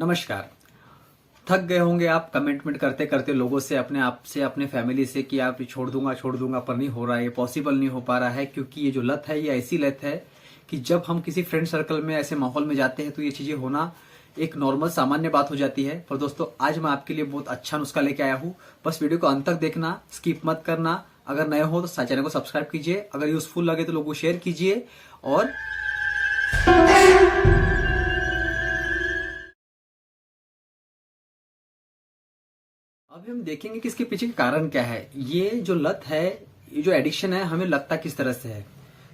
नमस्कार। थक गए होंगे आप कमेंटमेंट करते करते लोगों से, अपने आप से, अपने फैमिली से कि आप छोड़ दूंगा पर नहीं हो रहा है, ये पॉसिबल नहीं हो पा रहा है। क्योंकि ये जो लत है ये ऐसी लत है कि जब हम किसी फ्रेंड सर्कल में ऐसे माहौल में जाते हैं तो ये चीजें होना एक नॉर्मल सामान्य बात हो जाती है। पर दोस्तों आज मैं आपके लिए बहुत अच्छा नुस्खा लेके आया हूँ। बस वीडियो को अंत तक देखना, स्किप मत करना। अगर नए हो तो चैनल को सब्सक्राइब कीजिए, अगर यूजफुल लगे तो लोगों को शेयर कीजिए। और अभी हम देखेंगे कि इसके पीछे का कारण क्या है। ये जो लत है, ये जो एडिक्शन है, हमें लगता किस तरह से है।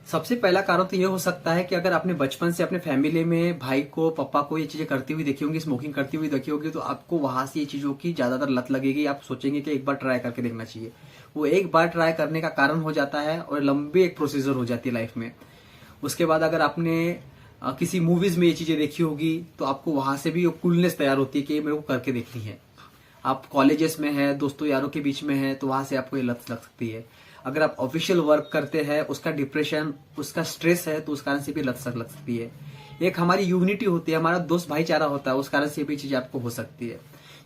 सबसे पहला कारण तो ये हो सकता है कि अगर आपने बचपन से अपने फैमिली में भाई को, पापा को ये चीजें करती हुई देखी होंगी, स्मोकिंग करती हुई देखी होगी, तो आपको वहां से ये चीजों की ज्यादातर लत लगेगी। आप सोचेंगे कि एक बार ट्राई करके देखना चाहिए। वो एक बार ट्राई करने का कारण हो जाता है और लंबी एक प्रोसीजर हो जाती है लाइफ में। उसके बाद अगर आपने किसी मूवीज में ये चीजें देखी होगी तो आपको वहां से भी कूलनेस तैयार होती है कि ये मेरे को करके देखनी है। आप कॉलेजेस में है, दोस्तों यारों के बीच में है, तो वहां से आपको ये लत लग सकती है। अगर आप ऑफिशियल वर्क करते हैं, उसका डिप्रेशन, उसका स्ट्रेस है, तो उस कारण से भी लत लग सकती है। एक हमारी यूनिटी होती है, हमारा दोस्त भाईचारा होता है, उस कारण से भी चीज आपको हो सकती है।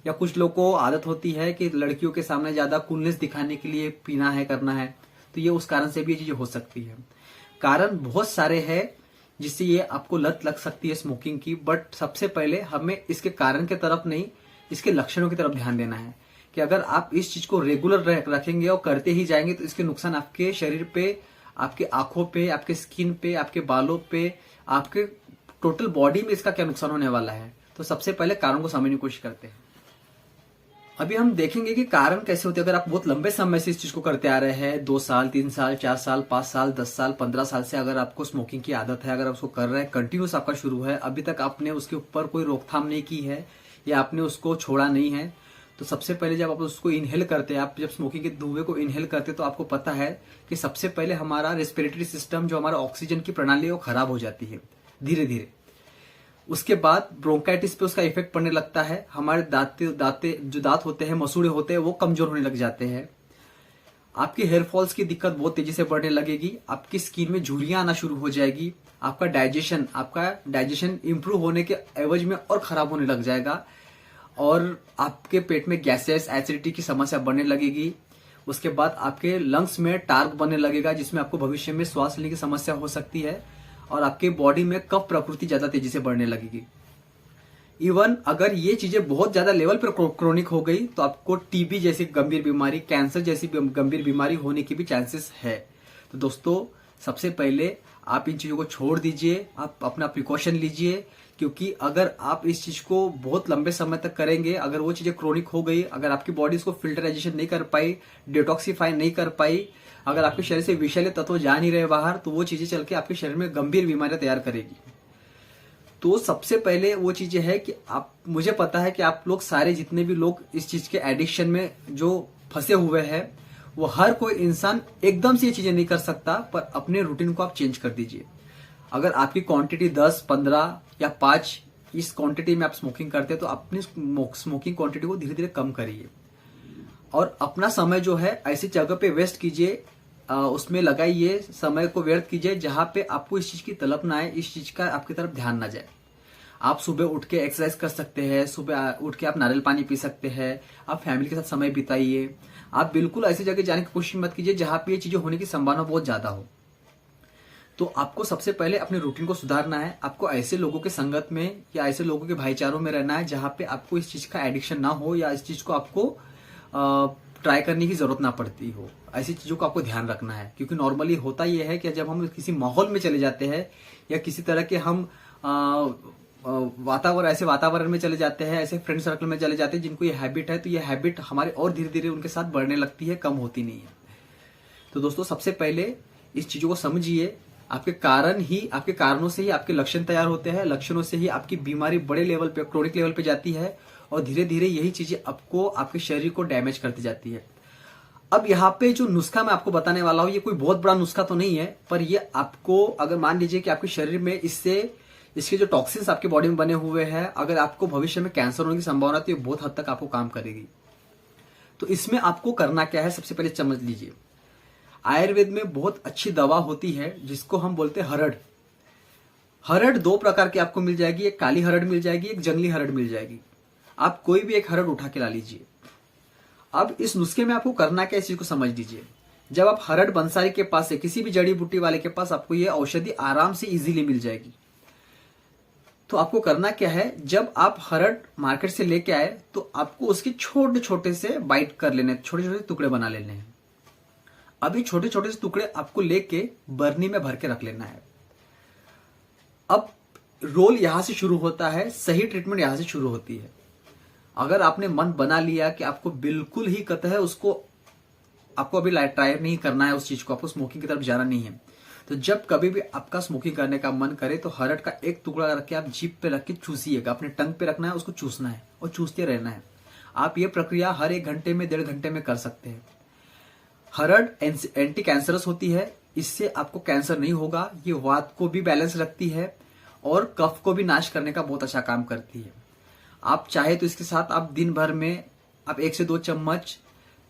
या कुछ लोग को आदत होती है कि लड़कियों के सामने ज्यादा कूलनेस दिखाने के लिए पीना है, करना है, तो ये उस कारण से भी ये चीजें हो सकती है। कारण बहुत सारे हैं जिससे ये आपको लत लग सकती है स्मोकिंग की। बट सबसे पहले हमें इसके कारण के तरफ नहीं, इसके लक्षणों की तरफ ध्यान देना है कि अगर आप इस चीज को रेगुलर रखेंगे और करते ही जाएंगे तो इसके नुकसान आपके शरीर पे, आपके आंखों पे, आपके स्किन पे, आपके बालों पे, आपके टोटल बॉडी में इसका क्या नुकसान होने वाला है। तो सबसे पहले कारण को समझने की कोशिश करते हैं। अभी हम देखेंगे कि कारण कैसे होते हैं। अगर आप बहुत लंबे समय से इस चीज को करते आ रहे हैं, 2 साल, 3 साल, 4 साल, 5 साल, 10 साल, 15 साल से अगर आपको स्मोकिंग की आदत है, अगर आप उसको कर रहे हैं, कंटिन्यूस आपका शुरू है, अभी तक आपने उसके ऊपर कोई रोकथाम नहीं की है या आपने उसको छोड़ा नहीं है, तो सबसे पहले जब आप उसको इनहेल करते हैं, आप जब स्मोकिंग के धुएं को इनहेल करते हैं, तो आपको पता है कि सबसे पहले हमारा रेस्पिरेटरी सिस्टम, जो हमारा ऑक्सीजन की प्रणाली है, वो खराब हो जाती है धीरे धीरे। उसके बाद ब्रोंकाइटिस पे उसका इफेक्ट पड़ने लगता है। हमारे जो दांत होते हैं, मसूड़े होते हैं, वो कमजोर होने लग जाते हैं। आपकी हेयर फॉल्स की दिक्कत बहुत तेजी से बढ़ने लगेगी। आपकी स्किन में झुर्रियां आना शुरू हो जाएगी। आपका डाइजेशन इंप्रूव होने के एवज में और खराब होने लग जाएगा। और आपके पेट में गैसेस, एसिडिटी की समस्या बढ़ने लगेगी। उसके बाद आपके लंग्स में टार्क बनने लगेगा, जिसमें आपको भविष्य में श्वास लेने की समस्या हो सकती है। और आपके बॉडी में कफ प्रकृति ज्यादा तेजी से बढ़ने लगेगी। इवन अगर ये चीजें बहुत ज्यादा लेवल पर क्रोनिक हो गई तो आपको टीबी जैसी गंभीर बीमारी, कैंसर जैसी गंभीर बीमारी होने की भी चांसेस है। तो दोस्तों सबसे पहले आप इन चीजों को छोड़ दीजिए, आप अपना प्रिकॉशन लीजिए। क्योंकि अगर आप इस चीज को बहुत लंबे समय तक करेंगे, अगर वो चीजें क्रोनिक हो गई, अगर आपकी बॉडी इसको फिल्टराइजेशन नहीं कर पाई, डिटॉक्सिफाई नहीं कर पाई, अगर आपके शरीर से विषैले तत्व जा नहीं रहे बाहर, तो वो चीजें चल के आपके शरीर में गंभीर बीमारियां तैयार करेगी। तो सबसे पहले वो चीजें है कि मुझे पता है कि आप लोग सारे, जितने भी लोग इस चीज के एडिक्शन में जो फंसे हुए हैं, वो हर कोई इंसान एकदम से ये चीजें नहीं कर सकता। पर अपने रूटीन को आप चेंज कर दीजिए। अगर आपकी क्वांटिटी 10, 15 या 5 इस क्वांटिटी में आप स्मोकिंग करते हैं, तो अपनी स्मोकिंग क्वांटिटी को धीरे धीरे कम करिए। और अपना समय जो है ऐसी जगह पे वेस्ट कीजिए, उसमें लगाइए, समय को व्यर्थ कीजिए जहां पे आपको इस चीज की तलब ना आए, इस चीज का आपकी तरफ ध्यान ना जाए। आप सुबह उठ के एक्सरसाइज कर सकते हैं, सुबह उठ के आप नारियल पानी पी सकते हैं, आप फैमिली के साथ समय बिताइए। आप बिल्कुल ऐसी जगह जाने की कोशिश मत कीजिए जहां पे ये चीजें होने की संभावना बहुत ज्यादा हो। तो आपको सबसे पहले अपने रूटीन को सुधारना है। आपको ऐसे लोगों के संगत में या ऐसे लोगों के भाईचारों में रहना है जहां पे आपको इस चीज का एडिक्शन ना हो, या इस चीज को आपको ट्राई करने की जरूरत ना पड़ती हो। ऐसी चीजों का आपको ध्यान रखना है। क्योंकि नॉर्मली होता यह है कि जब हम किसी माहौल में चले जाते हैं या किसी तरह के हम ऐसे वातावरण में चले जाते हैं, ऐसे फ्रेंड सर्कल में चले जाते हैं जिनको ये हैबिट है, तो ये हैबिट हमारे और धीरे धीरे उनके साथ बढ़ने लगती है, कम होती नहीं है। तो दोस्तों सबसे पहले इस चीजों को समझिए। आपके कारणों से ही आपके लक्षण तैयार होते हैं, लक्षणों से ही आपकी बीमारी बड़े लेवल पे, क्रोनिक लेवल पे जाती है। और धीरे धीरे यही चीजें आपको, आपके शरीर को डैमेज करती जाती है। अब यहाँ पे जो नुस्खा मैं आपको बताने वाला हूँ, ये कोई बहुत बड़ा नुस्खा तो नहीं है, पर ये आपको, अगर मान लीजिए कि आपके शरीर में इसके जो टॉक्सिन्स आपके बॉडी में बने हुए हैं, अगर आपको भविष्य में कैंसर होने की संभावना, तो ये बहुत हद तक आपको काम करेगी। तो इसमें आपको करना क्या है, सबसे पहले समझ लीजिए। आयुर्वेद में बहुत अच्छी दवा होती है जिसको हम बोलते हैं हरड़। हरड़ दो प्रकार की आपको मिल जाएगी, एक काली हरड़ मिल जाएगी, एक जंगली हरड़ मिल जाएगी। आप कोई भी एक हरड़ उठा के ला लीजिए। अब इस नुस्खे में आपको करना क्या, इस चीज को समझ लीजिए। जब आप हरड़ बंसारी के पास से, किसी भी जड़ी बूटी वाले के पास आपको ये औषधि आराम से इजीली मिल जाएगी। तो आपको करना क्या है, जब आप हरड़ मार्केट से लेके आए तो आपको उसके छोटे छोटे से बाइट कर लेने, छोटे छोटे टुकड़े बना लेने हैं। अभी छोटे छोटे से टुकड़े आपको लेके बरनी में भर के रख लेना है। अब रोल यहां से शुरू होता है, सही ट्रीटमेंट यहां से शुरू होती है। अगर आपने मन बना लिया कि आपको बिल्कुल ही कतः उसको, आपको अभी ट्राई नहीं करना है उस चीज को, आपको स्मोकिंग की तरफ जाना नहीं है, तो जब कभी भी आपका स्मोकिंग करने का मन करे तो हरड़ का एक टुकड़ा रख के आप जीभ पे रख के चूसिएगा। अपने टंग पे रखना है, उसको चूसना है और चूसते रहना है। आप ये प्रक्रिया हर 1 घंटे में 1.5 घंटे में कर सकते हैं। हरड़ एंटी कैंसरस होती है, इससे आपको कैंसर नहीं होगा। ये वात को भी बैलेंस रखती है और कफ को भी नाश करने का बहुत अच्छा काम करती है। आप चाहे तो इसके साथ आप दिन भर में आप 1 से 2 चम्मच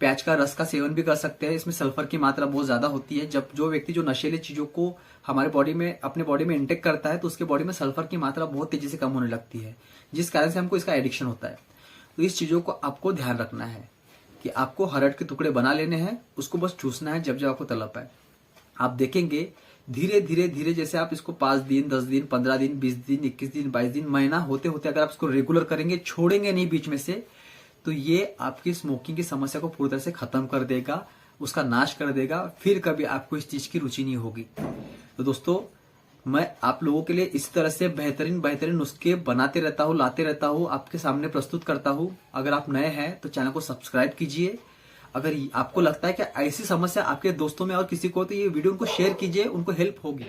प्याज का रस का सेवन भी कर सकते हैं। इसमें सल्फर की मात्रा बहुत ज्यादा होती है। जब जो व्यक्ति जो नशीले चीजों को हमारे बॉडी में, अपने बॉडी में इंटेक करता है, तो उसके बॉडी में सल्फर की मात्रा बहुत तेजी से कम होने लगती है, जिस कारण से हमको इसका एडिक्शन होता है। तो इस चीजों को आपको ध्यान रखना है कि आपको हरड़ के टुकड़े बना लेने हैं, उसको बस चूसना है जब जब आपको तलब है। आप देखेंगे धीरे धीरे धीरे जैसे आप इसको 5 दिन, 10 दिन, 15 दिन, 20 दिन, 21 दिन, 22 दिन, महीना होते होते अगर आप इसको रेगुलर करेंगे, छोड़ेंगे नहीं बीच में से, तो ये आपकी स्मोकिंग की समस्या को पूरी तरह से खत्म कर देगा, उसका नाश कर देगा। फिर कभी आपको इस चीज की रुचि नहीं होगी। तो दोस्तों, मैं आप लोगों के लिए इस तरह से बेहतरीन बेहतरीन नुस्खे बनाते रहता हूँ, लाते रहता हूँ, आपके सामने प्रस्तुत करता हूँ। अगर आप नए हैं तो चैनल को सब्सक्राइब कीजिए। अगर आपको लगता है कि ऐसी समस्या आपके दोस्तों में और किसी को, तो ये वीडियो उनको शेयर कीजिए, उनको हेल्प होगी।